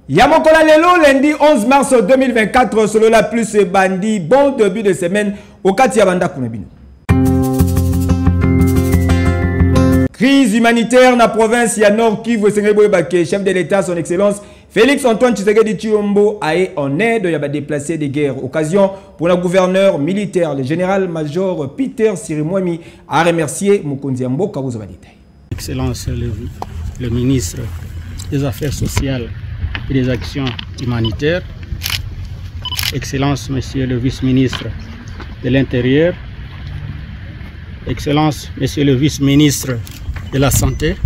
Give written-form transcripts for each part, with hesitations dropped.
Yamokola Lelo, lundi 11 mars 2024, selon la plus bandi, bon début de semaine au Katia Banda Kunebino. Crise humanitaire dans la province ya Nord Kivu, chef de l'État, son Excellence Félix Antoine Tshisekedi Tshilombo a été en aide à déplacer des guerres. Occasion pour le gouverneur militaire, le général-major Peter Sirimwami, a remercié Mukonzi Mboka. Excellence le ministre des Affaires sociales et des actions humanitaires, Excellence Monsieur le vice-ministre de l'Intérieur, Excellence Monsieur le vice-ministre de la Santé,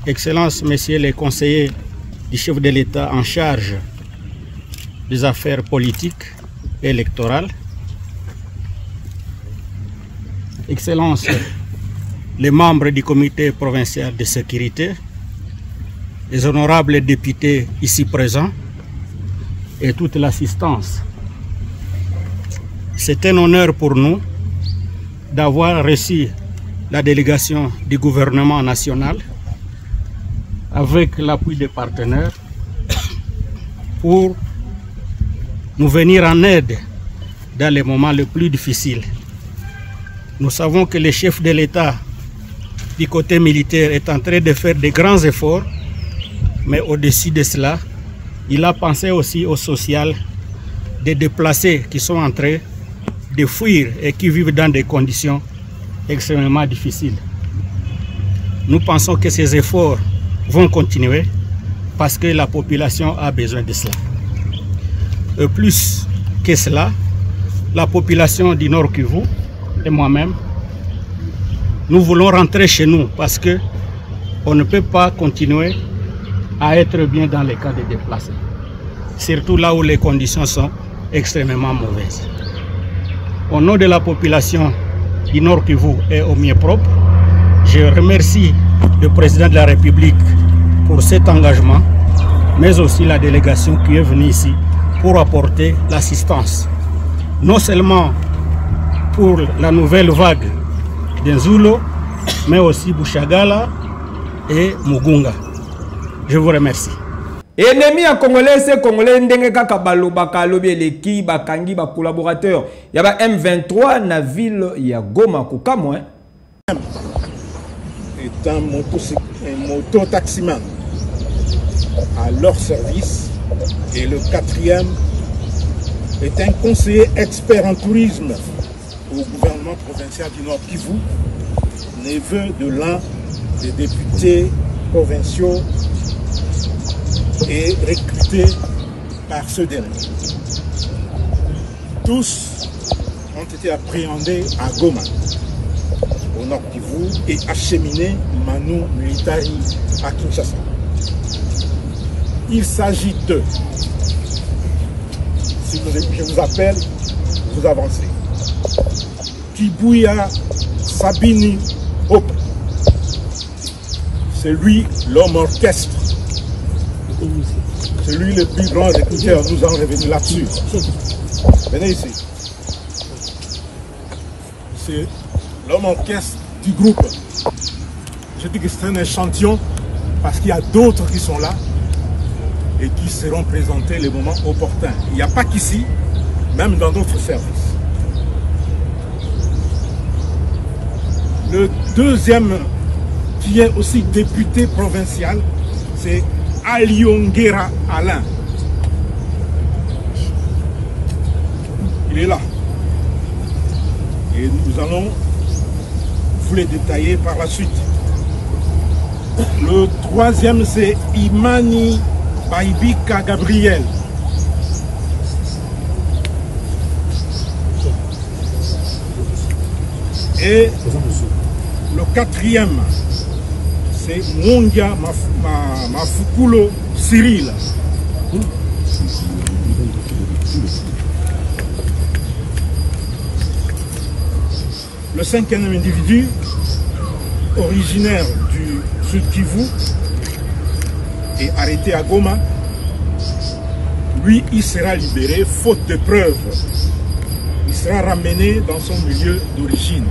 Excellence Messieurs les conseillers du chef de l'État en charge des affaires politiques et électorales, Excellence les membres du comité provincial de sécurité, les honorables députés ici présents et toute l'assistance. C'est un honneur pour nous d'avoir reçu la délégation du gouvernement national avec l'appui des partenaires pour nous venir en aide dans les moments les plus difficiles. Nous savons que le chef de l'État du côté militaire est en train de faire de grands efforts, mais au-dessus de cela, il a pensé aussi au social des déplacés qui sont en train de fuir et qui vivent dans des conditions extrêmement difficiles. Nous pensons que ces efforts vont continuer parce que la population a besoin de cela. Et plus que cela, la population du Nord Kivu et moi-même, nous voulons rentrer chez nous parce que on ne peut pas continuer à être bien dans les cas de déplacés, surtout là où les conditions sont extrêmement mauvaises. Au nom de la population du Nord Kivu et au mien propre, je remercie le président de la République pour cet engagement, mais aussi la délégation qui est venue ici pour apporter l'assistance, non seulement pour la nouvelle vague d'Nzulo, mais aussi Bushagala et Mugunga. Je vous remercie. Ennemi en Congolais, c'est Congolais ndenge kaka balobaka lobi leki bakangi ba collaborateur. Ya ba M23 na ville ya Goma kokamwa. Est un moto-taximan à leur service et le quatrième est un conseiller expert en tourisme au gouvernement provincial du Nord Kivu, neveu de l'un des députés provinciaux et recruté par ce dernier. Tous ont été appréhendés à Goma, au Nord Kivu, et acheminés Manu Militari à Kinshasa. Il s'agit de, si je vous appelle, vous avancez. Kibuya Sabini Hope, c'est lui l'homme orchestre. C'est lui le plus grand recruteur, nous allons revenir là-dessus. Venez ici. C'est l'homme orchestre du groupe. Je dis que c'est un échantillon parce qu'il y a d'autres qui sont là et qui seront présentés les moments opportuns. Il n'y a pas qu'ici, même dans d'autres services. Le deuxième, qui est aussi député provincial, c'est Aliongera Alain. Il est là. Et nous allons vous les détailler par la suite. Le troisième, c'est Imani Baibika Gabriel. Et le quatrième, c'est Mongia Mafukulo Cyril. Le cinquième individu, originaire du Sud Kivu, est arrêté à Goma. Lui, il sera libéré faute de preuves. Il sera ramené dans son milieu d'origine.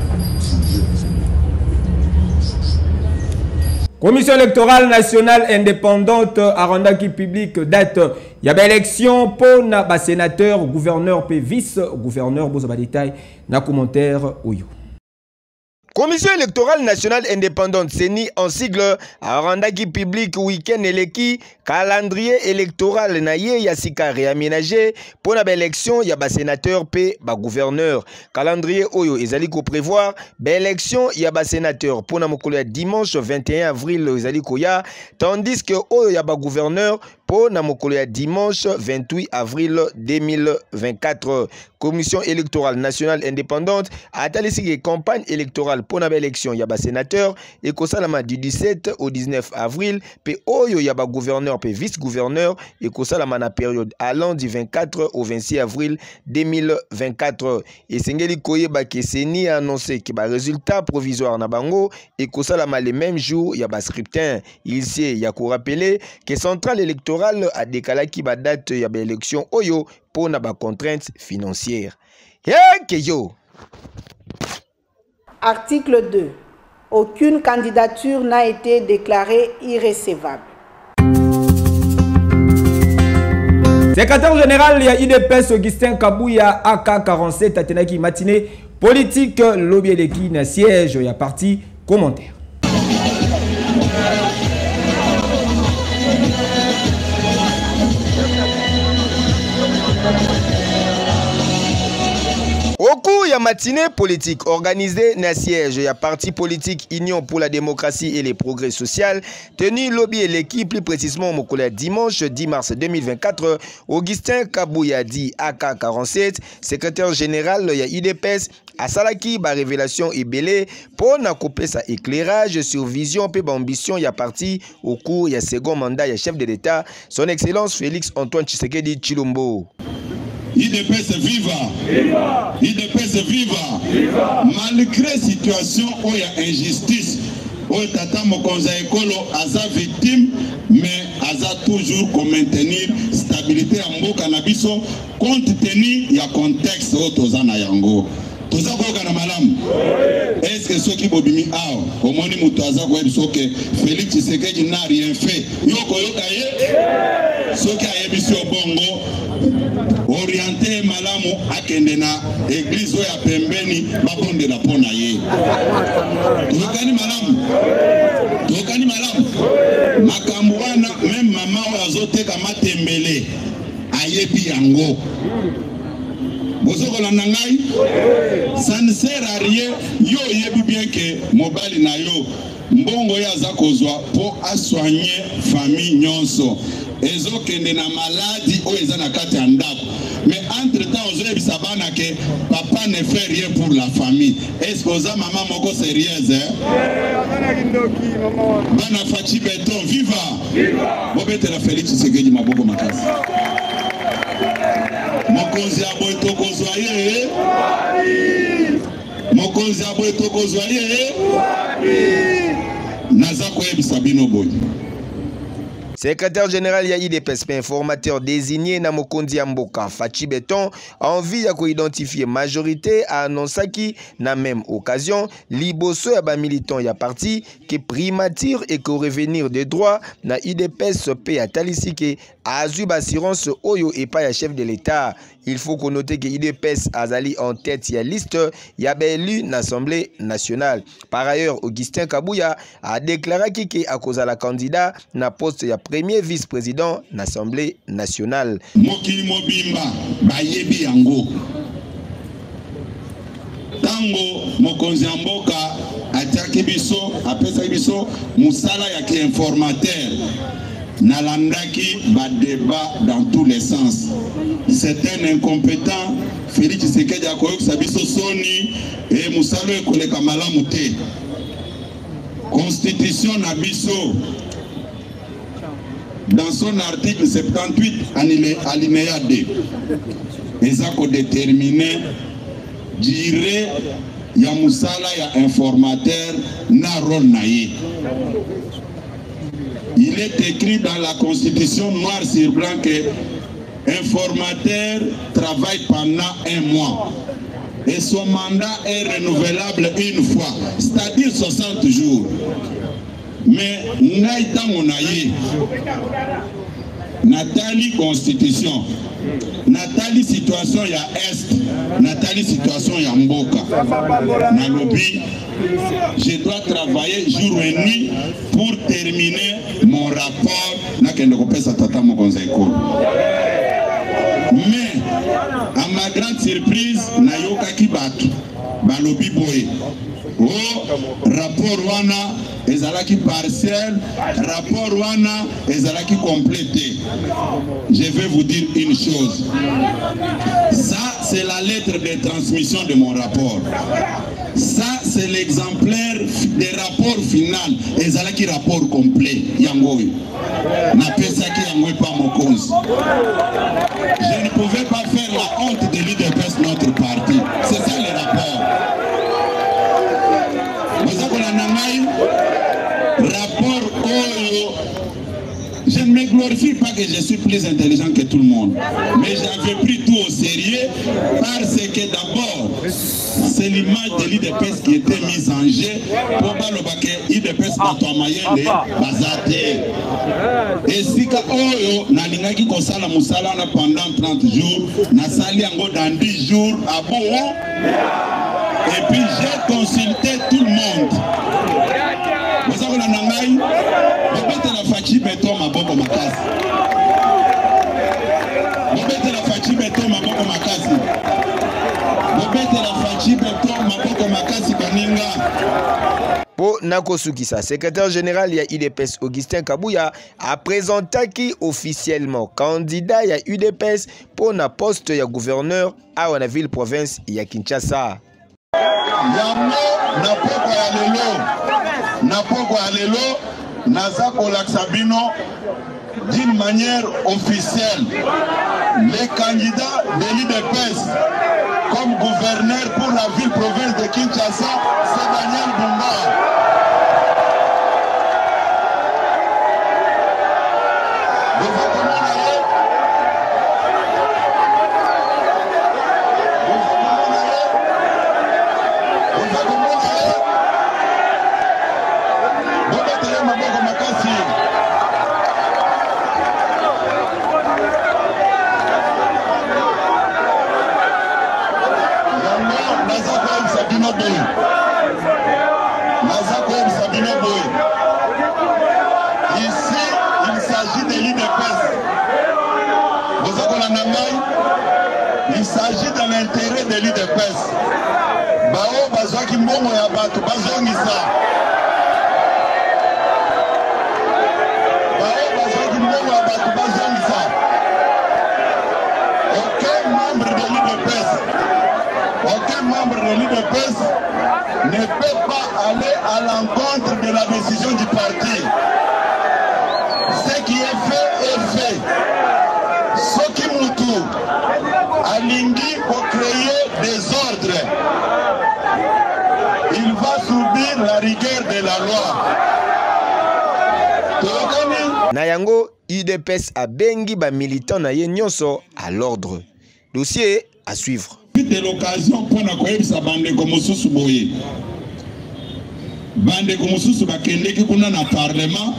Commission électorale nationale indépendante à Rwanda publique date. Il y a une élection pour les sénateurs, gouverneurs et vice-gouverneurs. Vous avez des détails dans les commentaires. Commission électorale nationale indépendante, CENI en sigle, à Rwanda public week-end eleki, calendrier électoral naye yasika réaménagé pour la élection ya ba sénateur pe ba gouverneur. Calendrier oyo ezali ko prévoir ba élection ya ba sénateur pour na mokolo ya dimanche 21 avril ezali ko ya, tandis que oyo ya ba gouverneur pour na mokolo ya dimanche 28 avril 2024. Commission électorale nationale indépendante a talisiki campagne électorale pour la élection yaba sénateur et kosalama du 17 au 19 avril pe oyo yaba gouverneur pe vice-gouverneur et kosalama na période allant du 24 au 26 avril 2024. Et sengeli koyeba ke CENI a annoncé que ba résultat provisoire na bango et kosalama les mêmes jours yaba scriptin. Il s'est yako rappelé que centrale électorale a décalé ki ba date yaba élection oyo pour na ba contraintes financières. Article 2. Aucune candidature n'a été déclarée irrecevable. Secrétaire général, il y a IDPS Augustin Kabouya AK47 Atenaki matinée politique lobby eleki na siège il y a parti commentaire. Au cours de la matinée politique organisée dans le siège, il y a parti politique Union pour la démocratie et les progrès social, tenu lobby et l'équipe, plus précisément au dimanche 10 mars 2024, Augustin Kabouya dit AK47, secrétaire général, il y a IDPS, à Salaki, ba révélation et belé, pour n'a coupé sa éclairage sur vision et ambition, il y a parti au cours, il y a second mandat, il y a chef de l'État, son excellence Félix Antoine Tshisekedi Tshilombo. IDPS viva! Viva! IDPS viva! Viva! Malgré situation où il y a injustice, où tata mokonza ekolo aza victime, mais aza toujours comme maintenir stabilité en mboka na biso compte tenu ya contexte où tozana yango. Toza koyoka na malamu. Est-ce que ceux qui bobimi awa omoni muto aza koyebiso ke Félix Tshisekedi n'a rien fait? Yoko yoka ye? Ceux qui ayebiso bongo orienté malamu akende na église oya pembeni babonde la pona ye. Tokani malamu. Tokani malamu. Makambo wana même mama oyo azoteka matembele ayebi yango. Ça ne sert à rien. Yo yebi bien que mobali na yo mbongo ya za kozwa pour soigner famille nyonso. Ezo kende na maladie o eza na kati ya ndako. Mais entre temps ozo ebisa bana ke papa ne fait rien pour la famille. Est-ce que oza maman moko sérieuse bana fachi beton viva. Viva. Bobete la Félix Tshisekedi maboko makasi. Mokonzi aboy tokozwa ye. Mokonzi aboy tokozwa ye. Naza koyebisa bino boy. Secrétaire général ya IDPS informateur désigné na Mokondi Mboka Fachi Beton envie ya identifier majorité a annoncé qui na même occasion liboso ya ba militant ya parti que primature et que revenir des droits na IDPS pe ya talisike azu assurance oyo et pas ya chef de l'État. Il faut qu'on note que IDPS azali en tête ya liste ya élu l'Assemblée nationale. Par ailleurs, Augustin Kabouya a déclaré qu'il a cause à la candidat na poste ya premier vice-président de l'Assemblée nationale. Mokili mobimba bayebi yango. Tango mokonzi mboka ataki biso apesa biso musala ya ki informateur. Nalandaki va débat dans tous les sens. C'est un incompétent. Félix Tshisekedi a koyoka sabiso soni et musalo ekoleka malamu te. Constitution na biso dans son article 78 alinéa 2 eza ko déterminer dire ya musala ya informateur na rôle na ye. Il est écrit dans la Constitution noir sur blanc que informateur travaille pendant 1 mois et son mandat est renouvelable une fois, c'est-à-dire 60 jours. Mais Ngaïta Monaye, Nathalie Constitution, Nathalie situation ya Est, Nathalie situation ya Mboka, Nalobi, je dois travailler jour et nuit pour terminer mon rapport. Mais, à ma grande surprise, Nayoka Kibatu, Balobi Boye. Oh, rapport wana ezalaki partiel, rapport wana ezalaki complété. Je vais vous dire une chose. Ça, c'est la lettre de transmission de mon rapport. Ça, c'est l'exemplaire des rapports final. Ezalaki rapport complet. Yangoy. Na pesaki yangoy pas mon cause. Je ne pouvais pas faire la honte de l'UDPS, notre parti. C'est ça le rapport. Rapport Oyo. Je ne me glorifie pas que je suis plus intelligent que tout le monde, mais j'avais pris tout au sérieux parce que d'abord c'est l'image de l'UDPS qui était mise en jeu pour pas le baquet l'UDPS de Bazate. Et si ka Oyo nalingaki kosala musala pendant 30 jours, na sali yango dans 10 jours à bon. Et puis j'ai consulté tout le monde. Vous avez la nangaï, vous mettez la fachi béton ma boko makasi. Vous mettez la fachi béton ma boko makasi. Vous mettez la fachi béton ma boko makasi baninga. Po Nakosukisa, secrétaire général ya UDPS Augustin Kabouya a présenté officiellement candidat ya UDPS pour na poste ya gouverneur à la ville province ya Kinshasa. Yamo na poko ya lelo, na poko ya lelo, naza kolakisabino d'une manière officielle. Les candidats de l'UDPS comme gouverneur pour la ville province de Kinshasa, c'est Daniel Bumba. Ici, il s'agit de l'UDPS. Il s'agit de l'intérêt de l'UDPS. Bao bazwaki mbongo ya bato bazongisa. Bao bazwaki mbongo ya bato bazongisa. Aucun membre de l'UDPS, aucun membre de l'UDPS ne peut pas aller à l'encontre de la décision du parti. Ce qui est fait. Soki Moutou Alingi pour créer des ordres. Il va subir la rigueur de la loi. Nayango, UDPS a bengi ba militant na ye nyonso à l'ordre. Dossier à suivre. De l'occasion pour na koyebisa bande ko mosusu boye. Bande ko mosusu bakendeki kuna na parlement.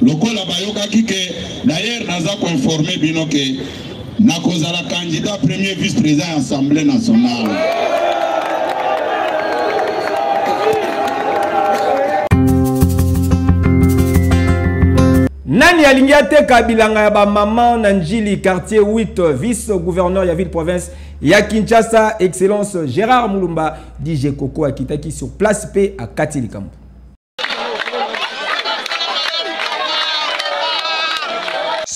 Lokola bayoka kike d'ailleurs naza ko informer bino ke nakozala candidat premier vice-président à l'Assemblée nationale. Nani alingiate kabilanga ya ba maman Nanjili quartier 8 vice-gouverneur ya ville province ya Kinshasa excellence Gérard Mulumba DJ Koko akitaki sur place P à Katilikambo.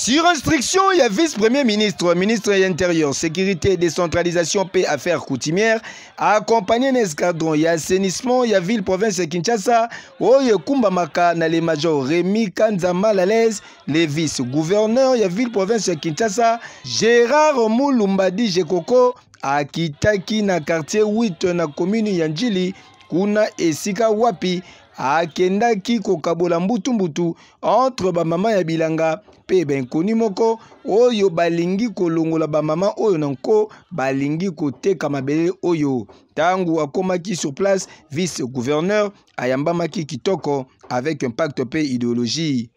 Sur instruction, il y a vice-premier ministre, ministre de l'Intérieur, sécurité et décentralisation, paix, affaires coutumières, accompagné d'un escadron, il y a assainissement, il y a ville, province de Kinshasa, il y a Kumbamaka, dans les majors, Rémi Kanzama Lalès, les vice-gouverneurs, il y a ville, province de Kinshasa, Gérard Mouloumbadi Jekoko, à Kitaki, na quartier 8, na commune Yanjili, Kuna Esika Wapi, à Kendaki Kokabola Mbutumbutu, entre Bamama ya Bilanga, pe ben koni moko oyo balingi kolongola ba mama oyo nanko balingi koteka mabele oyo tangu akomaki sur place vice-gouverneur ayambamaki kitoko avec un pacte paix idéologie.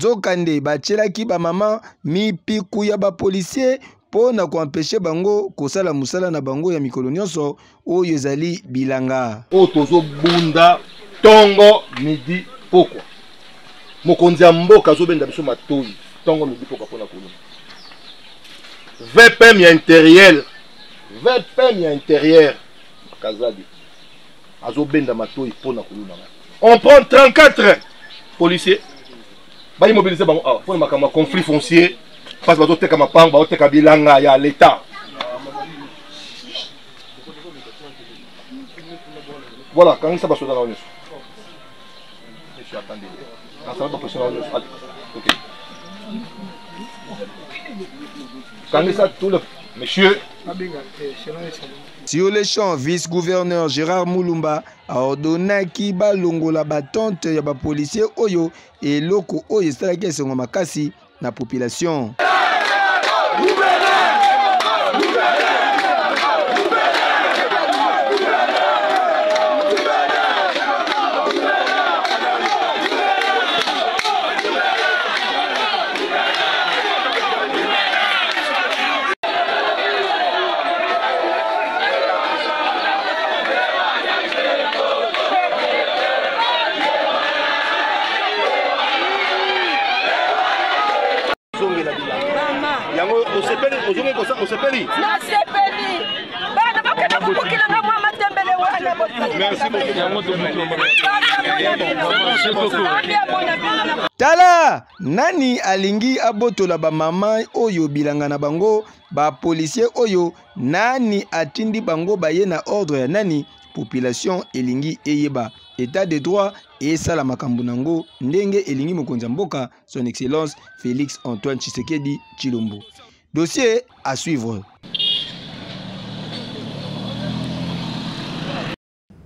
Zokande bachelaki ba mama mipiku ya ba policier po na kuempêcher bango kosala musala na bango ya mikolo nyonso oyo ezali bilanga. O tozo bunda tongo midi pokwa. Mokonzi ya mboka zobenda biso matoi tongo midi pokwa pona kuluna. VPM ya intérieur. VPM ya intérieur. Kazadi. Azobenda matoi pona kuluna. On prend 34 policiers. Ba immobiliser bango ah pour makama conflit foncier parce bazo teka mapanga bazo teka bilanga ya l'état. Voilà quand ça va se dans la news. Je attendez. Quand ça va passer dans la news. OK. Quand ça tout le monsieur sur le champ, vice-gouverneur Gérard Moulumba a ordonné ki balongola batante ya ba policier oyo et loko oyo salaki sengo makasi na population. Tala nani alingi abotola ba mama oyo bilanga na bango ba policier oyo nani atindi bango baye na ordre ya nani population elingi eyeba état de droit et sala makambo nango ndenge elingi mokonzi mboka son excellence Félix Antoine Tshisekedi Tshilombo. Dossier à suivre.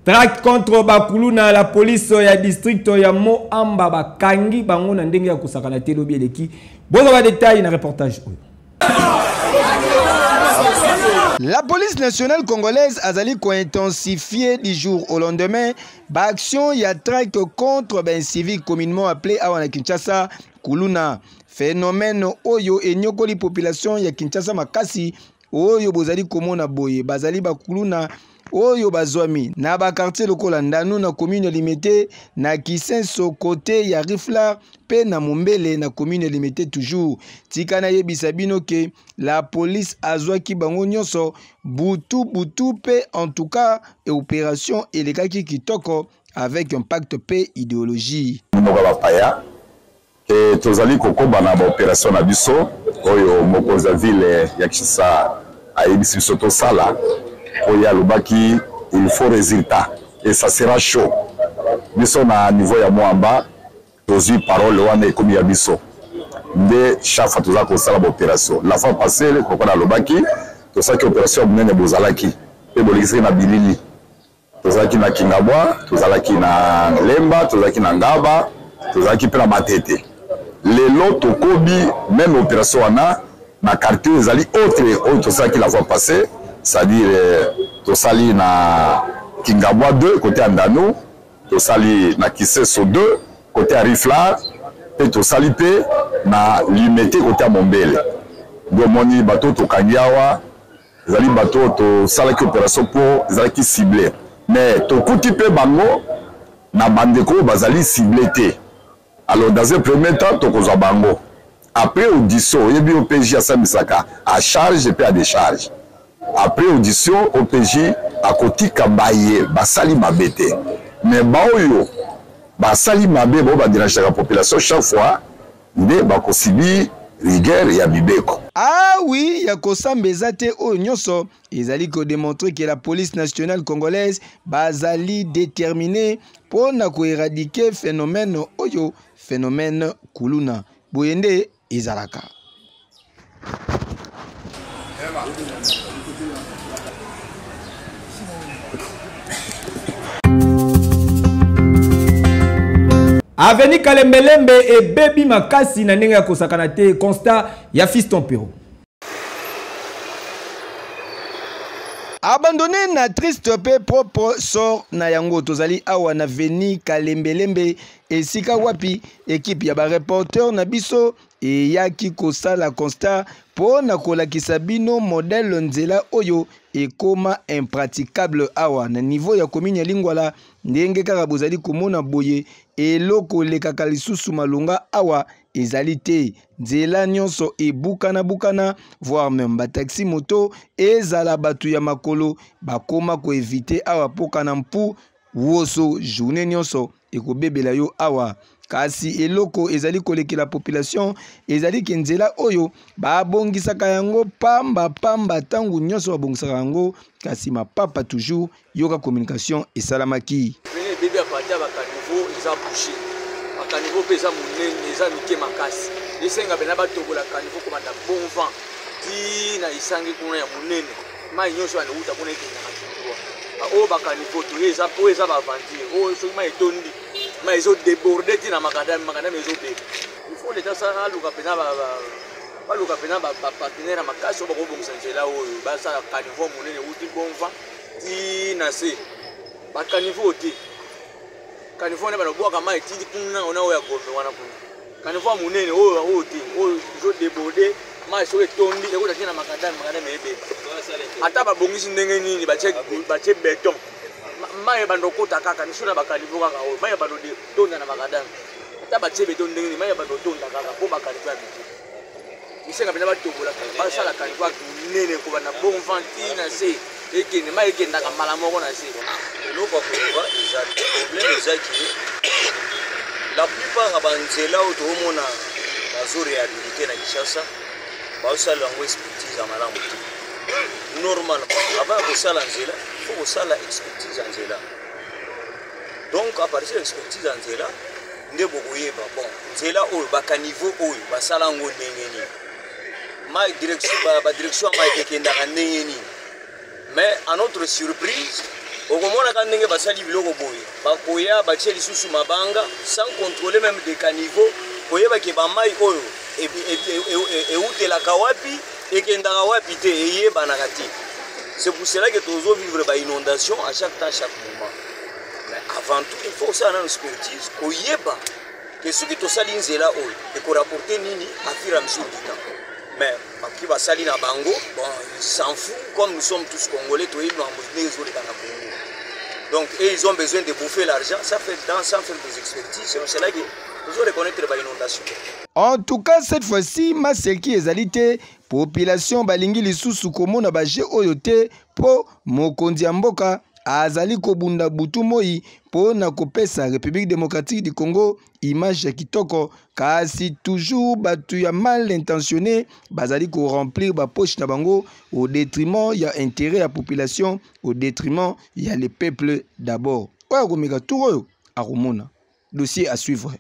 Traque contre Bakuluna, la police ya district ya Moamba bakangi bango na ndenge ya kusakana telo bieleki. Bozo ba détail na reportage. La police nationale congolaise a intensifié du jour au lendemain l'action ya traque contre ben civil communément appelé à Kinshasa Kuluna. Phénomène oyo enyokoli population ya Kinshasa makasi oyo bozali komona boye bazali bakuluna oyo bazwami na ba quartier lokola Ndanu na commune limitée na Kisenso côté ya Rifla pe na Mombele na commune limitée toujours tikana yebisa bino ke la police azwaki bango nyonso butu pe en tout cas et opération elekaki kitoko avec un pacte paix idéologie. Et tozali kokoba na ba opération na biso oyo mokonzi ya ville ya Kinshasa ayebisi biso tosala oyo alobaki il faut résultat et ça sera chaud biso na niveau ya Moamba tozwi parole wana ekomi ya biso nde chaque fois tozala kosala ba opération la fois passée kokoba alobaki tosalaki opération munene bozalaki pe bolikisi na bilili tozalaki na Kingabwa tozalaki na Lemba tozalaki na Ngaba tozalaki pe na Matete. Les lots tokobi même opération na quartier ezali autre autre ça qui la fois passée c'est-à-dire tosali na Kingabwa 2 côté Andano tosali na Kiseso 2 côté Rifla et tosali pe na Limité côté Mombele domoni bateau tokangiawa ezali bateau tosala ki opération pour ezali ki ciblé mais tokuti pe bango na bandeko bazali ciblé te. Alors dans un premier temps tokozwa bango Après audition, il y a OPJ à Samisaka à charge et puis à décharge. Après audition, OPJ à côté Kabaye, Basali Mabete. Mais Baoyo, Basali Mabé, bon, déranger la population chaque fois, ne Bakosibi, rigueur et Abibeko. Ah oui, Yakosa Mbezate o nyonso, ezali ko démontrer que la police nationale congolaise bazali déterminée pour na ko éradiquer phénomène oyo, phénomène kuluna. Boyende ezalaka. Aveni Kalembelembe et Baby Makasi na ndenge ya kosakana te constat ya Fiston Pero. Abandonné na triste pe propre sort na yango tozali awa na Veni Kalembelembe esika wapi équipe ya ba reporter na biso e yaki kosala constat po na kolakisa bino modèle nzela oyo ekoma impraticable awa na niveau ya commune ya Lingwala ndenge kaka bozali komona boye eloko lekaka lisusu malunga awa ezali te nzela nyonso ebukana voire même ba taxi moto ezala batu ya makolo bakoma ko éviter awa poka na mpu woso journée nyonso ekobebela yo awa kasi eloko ezali kolekela population ezali ke nzela oyo babongisaka yango pamba tangu nyonso babongisaka yango kasi mapapa toujours yoka communication esalamaki bébé a parti avec un niveau ils ont bouché avec un niveau pesa munene ils ont miké makasi esenga bena batobola kanivo comme na bon vent ti na isangi kuna ya munene mai nyonso ana uta kuna ikina o bakanivo to eza ba vandir o so mai tondi mais ils ont débordé na makadam ils ont bé il faut l'état ça luka pena ba luka pena ba partenaire makasi ba ko bongisa nzela o ba sa kanivo munene uti bon vent ti na se ba kanivo ti kanivo ne ba no boka mai ti kuna ona o ya gombe wana kuna kanivo munene o ti o zo débordé mais so etondi e ko tina makadam ebe ata ba bongisi ndenge nini ba che béton maye bando kota kaka ni suna bakalivo kaka o maye bando de tonda na bakadanga ata bachebe to ndenge ni maye bando tonda kaka po bakalivo ya biti misenga bina batobola ba sala kalivo nene ko bana bon vanti na se ekene maye kenda ka mala moko na se eloko ko ba iza problème ezaki la plupart abanzela auto mona bazuri réhabilité na Kinshasa ba sala ngo expertise amalamu normal avant que ça l'angela faut que ça la expertise angela donc à partir de l'expertise angela ndebo boyeba bon nzela oyo baka niveau oyo basala ngo ndenge ni ma direction ba direction ma ekenda ndenge ni mais à notre surprise okomona ka ndenge basali biloko boye bakoya batie lisusu mabanga sans contrôler même des caniveaux koyeba ke ba mai oyo et utelaka wapi ekendaka wapi te eyebanaka te. C'est pour cela que toujours vivre par inondation à chaque temps, à chaque moment. Mais avant tout, il faut aussi une expertise koyeba que ceux qui te salin zela ol et qu'on rapporte nini à fur et à mesure du temps. Mais qui va salir à bango, bon, ils s'en foutent comme nous sommes tous congolais, tous ils n'ont besoin de donc ils ont besoin de bouffer l'argent, ça fait dans sans faire des expertises, c'est cela que toujours reconnaître par inondation. En tout cas, cette fois-ci, ma seki ezalité population balingi lisusu komona baje oyote po mokonzi ya mboka azali kobunda butu moi po na kopesa République démocratique du Congo image ya kitoko kasi toujours batu ya mal intentionné bazali ko remplir ba poche na bango au détriment ya intérêt ya population au détriment ya le peuple d'abord. Oya komeka touro akomona dossier à suivre.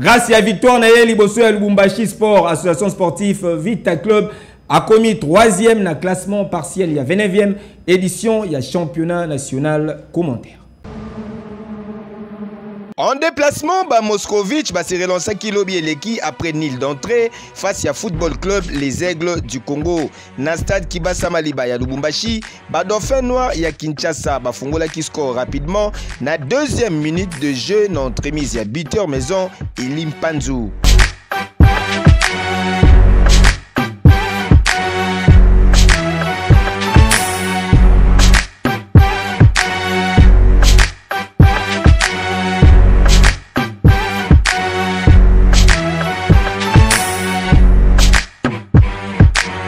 Grâce à victoire Nayeli Bosso et Lubumbashi Sport, association sportive Vita Club a commis 3e dans le classement partiel. Il y a 29e édition, il y a championnat national commentaire. En déplacement, Moscovitch va se relancer Kilobi Eleki après nil d'entrée face à Football Club Les Aigles du Congo. Na stade Kibasa Maliba ya Lubumbashi, Dauphin Noir ya Kinshasa bafungola qui score rapidement na deuxième minute de jeu na entremise ya buteur maison Elim Panzu.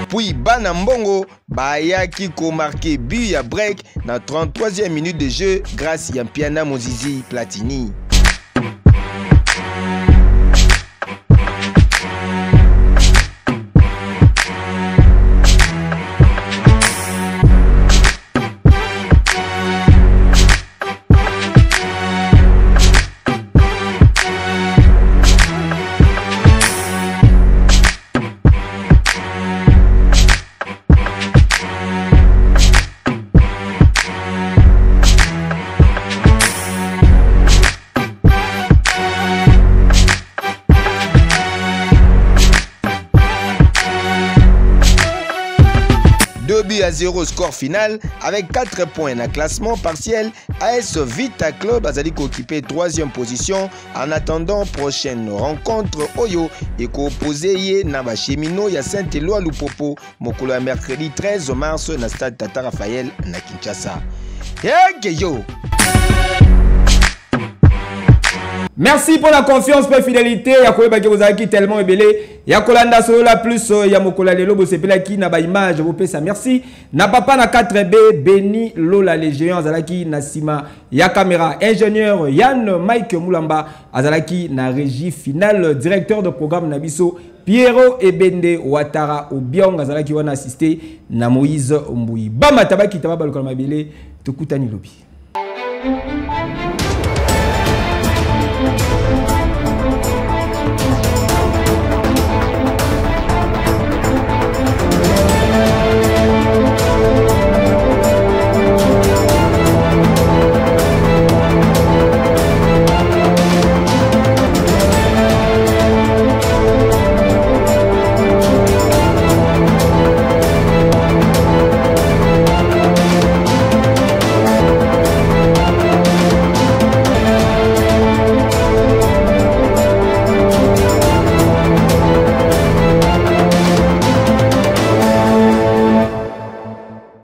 Puis Bana Mbongo bayaki ko marqué but à break na 33e minute de jeu grâce à Piana Mozizi Platini. À 0 score final avec 4 points dans le classement partiel. AS Vita Club a occupé 3e position en attendant prochaine rencontre Oyo et opposé na Chemino ya Saint-Éloi Lupopo mokolo ya mercredi 13 mars na stade Tata Raphaël na Kinshasa. Yo. Merci pour la confiance et la fidélité. Yakoyeba vous avez tellement ébélé. Yakolanda solo la plus Yamokola lelo bosepela ki na ba image vous pesa merci. Na papa na 4B Béni Lola les géants azalaki na sima ya caméra ingénieur Yann Mike Moulamba azalaki na régie finale directeur de programme Nabiso Piero Ebende Ouattara Obiong azalaki wana assisté na Moïse Mbouyi. Bama tabaki tababa lokala mabele tukutani lobi.